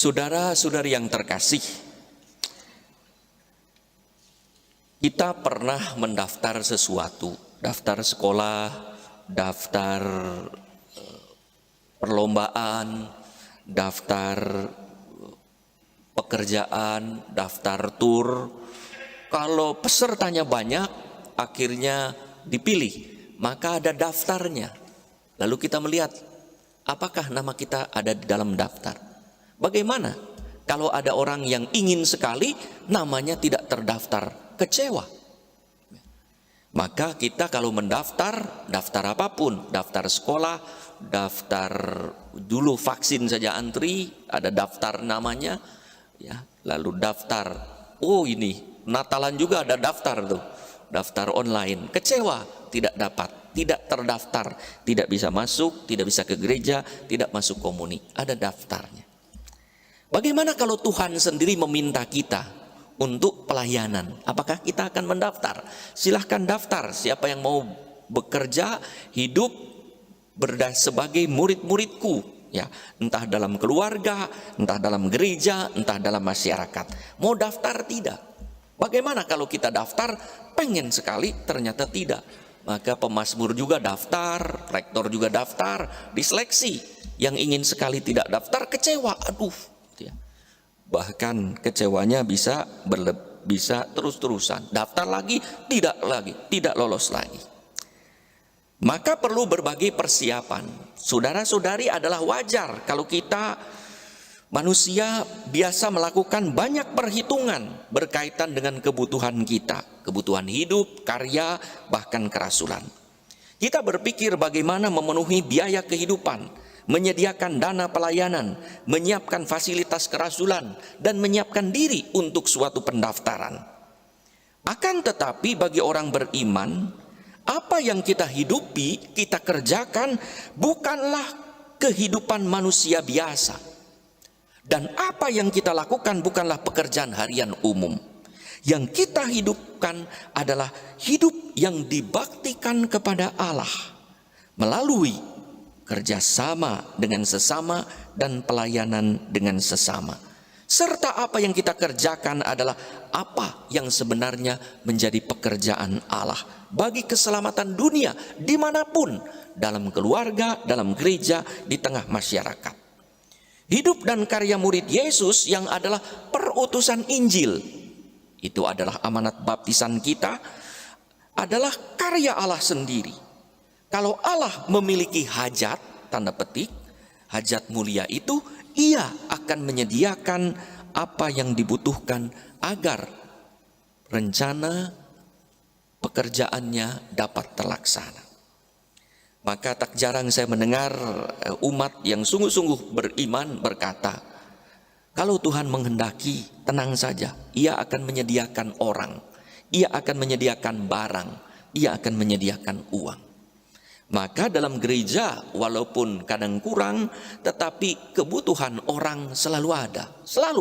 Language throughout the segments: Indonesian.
Saudara-saudari yang terkasih, kita pernah mendaftar sesuatu, daftar sekolah, daftar perlombaan, daftar pekerjaan, daftar tur. Kalau pesertanya banyak, akhirnya dipilih, maka ada daftarnya. Lalu kita melihat, apakah nama kita ada di dalam daftar? Bagaimana kalau ada orang yang ingin sekali, namanya tidak terdaftar? Kecewa. Maka kita kalau mendaftar, daftar apapun, daftar sekolah, daftar dulu vaksin saja antri, ada daftar namanya, ya. Lalu daftar, oh ini Natalan juga ada daftar tuh, daftar online. Kecewa, tidak dapat, tidak terdaftar, tidak bisa masuk, tidak bisa ke gereja, tidak masuk komuni, ada daftarnya. Bagaimana kalau Tuhan sendiri meminta kita untuk pelayanan? Apakah kita akan mendaftar? Silahkan daftar, siapa yang mau bekerja, hidup sebagai murid-muridku, ya, entah dalam keluarga, entah dalam gereja, entah dalam masyarakat. Mau daftar tidak? Bagaimana kalau kita daftar, pengen sekali, ternyata tidak? Maka pemazmur juga daftar, rektor juga daftar, diseleksi. Yang ingin sekali tidak daftar, kecewa, aduh. Bahkan kecewanya bisa terus-terusan. Daftar lagi, tidak lolos lagi. Maka perlu berbagai persiapan. Saudara-saudari, adalah wajar kalau kita manusia biasa melakukan banyak perhitungan berkaitan dengan kebutuhan kita, kebutuhan hidup, karya, bahkan kerasulan. Kita berpikir bagaimana memenuhi biaya kehidupan, menyediakan dana pelayanan, menyiapkan fasilitas kerasulan, dan menyiapkan diri untuk suatu pendaftaran. Akan tetapi bagi orang beriman, apa yang kita hidupi, kita kerjakan bukanlah kehidupan manusia biasa. Dan apa yang kita lakukan bukanlah pekerjaan harian umum. Yang kita hidupkan adalah hidup yang dibaktikan kepada Allah melalui kerjasama dengan sesama dan pelayanan dengan sesama. Serta apa yang kita kerjakan adalah apa yang sebenarnya menjadi pekerjaan Allah bagi keselamatan dunia dimanapun, dalam keluarga, dalam gereja, di tengah masyarakat. Hidup dan karya murid Yesus yang adalah perutusan Injil, itu adalah amanat baptisan kita, adalah karya Allah sendiri. Kalau Allah memiliki hajat, tanda petik, hajat mulia itu, ia akan menyediakan apa yang dibutuhkan agar rencana pekerjaannya dapat terlaksana. Maka tak jarang saya mendengar umat yang sungguh-sungguh beriman berkata, kalau Tuhan menghendaki, tenang saja, ia akan menyediakan orang, ia akan menyediakan barang, ia akan menyediakan uang. Maka dalam gereja walaupun kadang kurang, tetapi kebutuhan orang selalu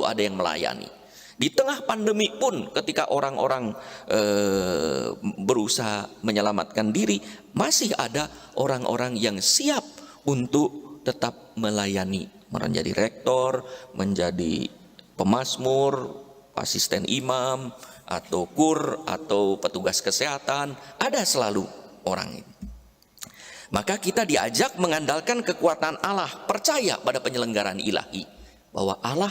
ada yang melayani. Di tengah pandemi pun ketika orang-orang berusaha menyelamatkan diri, masih ada orang-orang yang siap untuk tetap melayani. Menjadi rektor, menjadi pemazmur, asisten imam, atau kur, atau petugas kesehatan, ada selalu orang ini. Maka kita diajak mengandalkan kekuatan Allah, percaya pada penyelenggaraan ilahi, bahwa Allah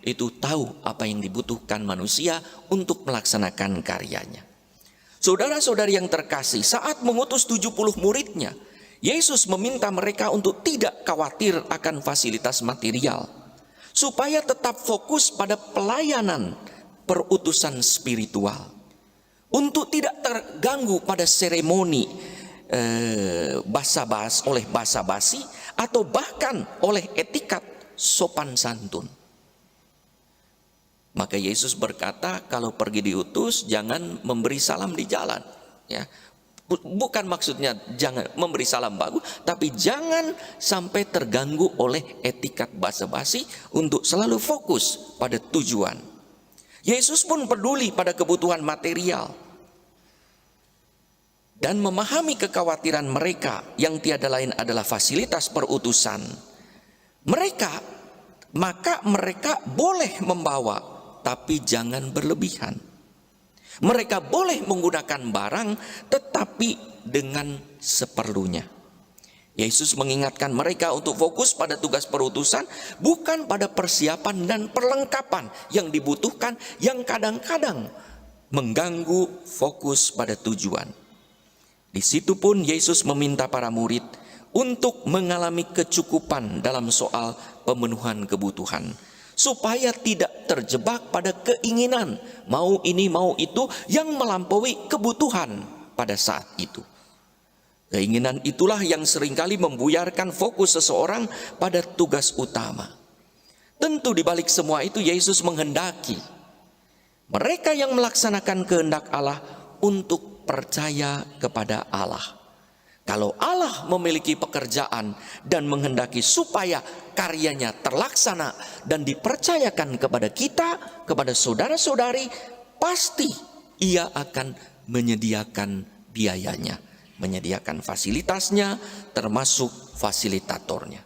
itu tahu apa yang dibutuhkan manusia untuk melaksanakan karyanya. Saudara-saudari yang terkasih, saat mengutus 70 muridnya, Yesus meminta mereka untuk tidak khawatir akan fasilitas material, supaya tetap fokus pada pelayanan perutusan spiritual, untuk tidak terganggu pada seremoni basa-basi atau bahkan oleh etikat sopan santun. Maka Yesus berkata, kalau pergi diutus jangan memberi salam di jalan, ya. Bukan maksudnya jangan memberi salam bagus, tapi jangan sampai terganggu oleh etikat basa-basi, untuk selalu fokus pada tujuan. Yesus pun peduli pada kebutuhan material dan memahami kekhawatiran mereka yang tiada lain adalah fasilitas perutusan. Mereka maka mereka boleh membawa, tapi jangan berlebihan. Mereka boleh menggunakan barang, tetapi dengan seperlunya. Yesus mengingatkan mereka untuk fokus pada tugas perutusan, bukan pada persiapan dan perlengkapan yang dibutuhkan, yang kadang-kadang mengganggu fokus pada tujuan. Di situ pun Yesus meminta para murid untuk mengalami kecukupan dalam soal pemenuhan kebutuhan, supaya tidak terjebak pada keinginan mau ini mau itu yang melampaui kebutuhan pada saat itu. Keinginan itulah yang seringkali membuyarkan fokus seseorang pada tugas utama. Tentu di balik semua itu Yesus menghendaki mereka yang melaksanakan kehendak Allah untuk percaya kepada Allah. Kalau Allah memiliki pekerjaan dan menghendaki supaya karyanya terlaksana dan dipercayakan kepada kita, kepada saudara-saudari, pasti Ia akan menyediakan biayanya, menyediakan fasilitasnya, termasuk fasilitatornya.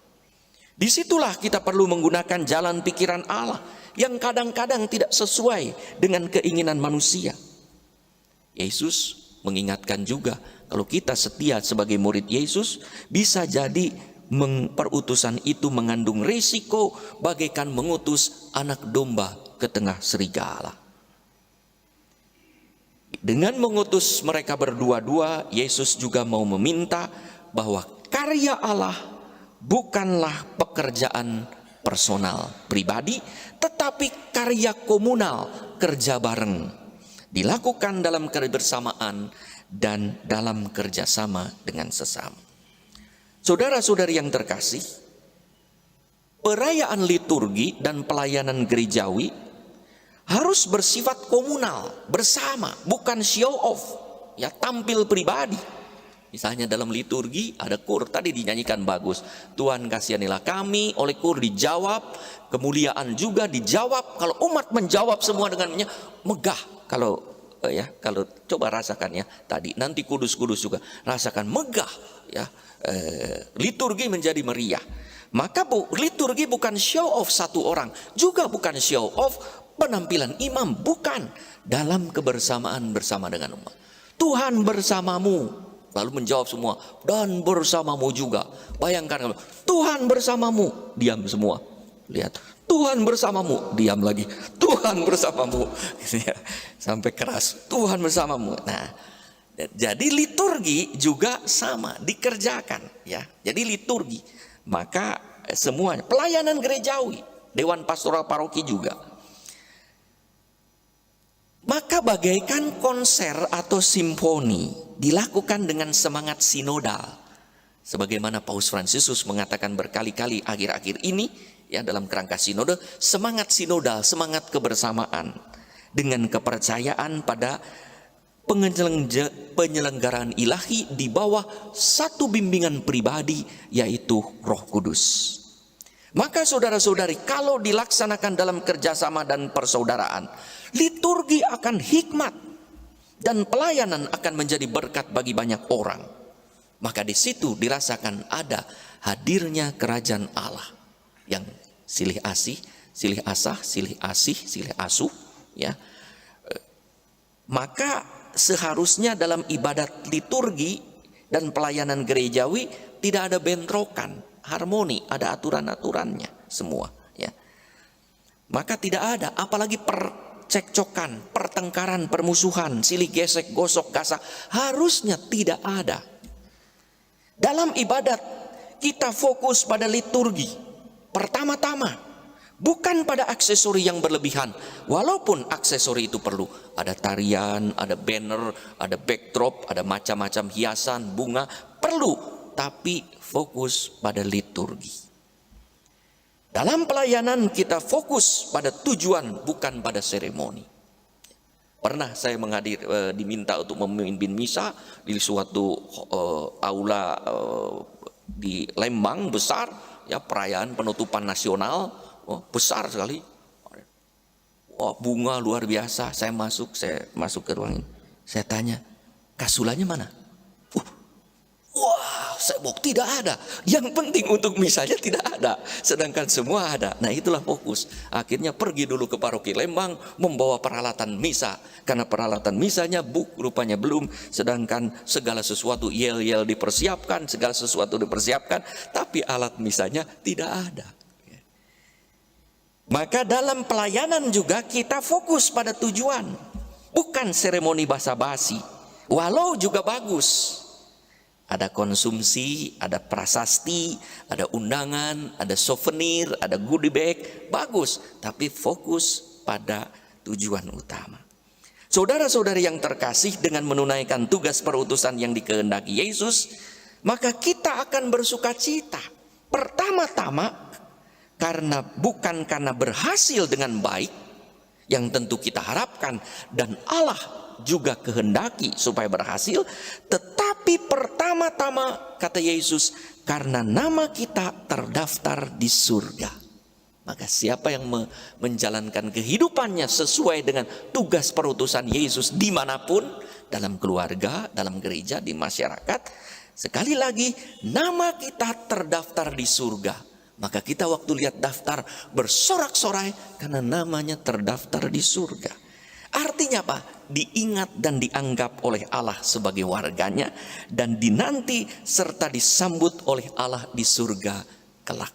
Disitulah kita perlu menggunakan jalan pikiran Allah yang kadang-kadang tidak sesuai dengan keinginan manusia. Yesus mengingatkan juga, kalau kita setia sebagai murid Yesus, bisa jadi perutusan itu mengandung risiko bagaikan mengutus anak domba ke tengah serigala. Dengan mengutus mereka berdua-dua, Yesus juga mau meminta bahwa karya Allah bukanlah pekerjaan personal, pribadi, tetapi karya komunal, kerja bareng, dilakukan dalam kebersamaan dan dalam kerjasama dengan sesama. Saudara-saudari yang terkasih, perayaan liturgi dan pelayanan gerejawi harus bersifat komunal, bersama, bukan show off, ya tampil pribadi. Misalnya dalam liturgi ada kur, tadi dinyanyikan bagus, Tuhan kasihanilah kami, oleh kur dijawab, kemuliaan juga dijawab. Kalau umat menjawab semua dengan megah, kalau coba rasakan ya tadi, nanti kudus-kudus juga rasakan megah ya, liturgi menjadi meriah. Maka liturgi bukan show off satu orang, juga bukan show off penampilan imam, bukan, dalam kebersamaan bersama dengan umat. Tuhan bersamamu, lalu menjawab semua, dan bersamamu juga. Bayangkan, Tuhan bersamamu, diam semua. Lihat, Tuhan bersamamu, diam lagi. Tuhan bersamamu, sampai keras, Tuhan bersamamu. Nah, jadi liturgi juga sama dikerjakan, ya. Jadi liturgi, maka semuanya pelayanan gerejawi, dewan pastoral paroki juga. Maka bagaikan konser atau simfoni dilakukan dengan semangat sinodal. Sebagaimana Paus Fransiskus mengatakan berkali-kali akhir-akhir ini ya dalam kerangka sinode, semangat sinodal, semangat kebersamaan dengan kepercayaan pada penyelenggaraan ilahi di bawah satu bimbingan pribadi, yaitu Roh Kudus. Maka saudara-saudari, kalau dilaksanakan dalam kerjasama dan persaudaraan, liturgi akan hikmat dan pelayanan akan menjadi berkat bagi banyak orang. Maka di situ dirasakan ada hadirnya kerajaan Allah yang silih asih, silih asah, silih asih, silih asuh, ya. Maka seharusnya dalam ibadat liturgi dan pelayanan gerejawi tidak ada bentrokan, harmoni, ada aturan-aturannya semua, ya. Maka tidak ada, apalagi percekcokan, pertengkaran, permusuhan, silih gesek, gosok, gasak, harusnya tidak ada. Dalam ibadat kita fokus pada liturgi pertama-tama, bukan pada aksesori yang berlebihan. Walaupun aksesori itu perlu, ada tarian, ada banner, ada backdrop, ada macam-macam hiasan, bunga, perlu, tapi fokus pada liturgi. Dalam pelayanan kita fokus pada tujuan, bukan pada seremoni. Pernah saya diminta untuk memimpin misa di suatu aula di Lembang besar, ya, perayaan penutupan nasional, besar sekali. Bunga luar biasa. Saya masuk ke ruang ini. Saya tanya, kasulanya mana? Wah, sibuk, tidak ada. Yang penting untuk misanya tidak ada, sedangkan semua ada. Nah, itulah fokus. Akhirnya pergi dulu ke paroki Lembang membawa peralatan misa, karena peralatan misanya rupanya belum, sedangkan segala sesuatu yel-yel dipersiapkan, segala sesuatu dipersiapkan, tapi alat misanya tidak ada. Maka dalam pelayanan juga kita fokus pada tujuan, bukan seremoni basa-basi. Walau juga bagus. Ada konsumsi, ada prasasti, ada undangan, ada souvenir, ada goodie bag, bagus. Tapi fokus pada tujuan utama. Saudara-saudari yang terkasih, dengan menunaikan tugas perutusan yang dikehendaki Yesus, maka kita akan bersuka cita. Pertama-tama, bukan karena berhasil dengan baik, yang tentu kita harapkan, dan Allah juga kehendaki supaya berhasil, tetapi pertama-tama kata Yesus, karena nama kita terdaftar di surga. Maka siapa yang menjalankan kehidupannya sesuai dengan tugas perutusan Yesus dimanapun, dalam keluarga, dalam gereja, di masyarakat, sekali lagi nama kita terdaftar di surga. Maka kita waktu lihat daftar bersorak-sorai karena namanya terdaftar di surga. Artinya apa? Diingat dan dianggap oleh Allah sebagai warganya, dan dinanti serta disambut oleh Allah di surga kelak.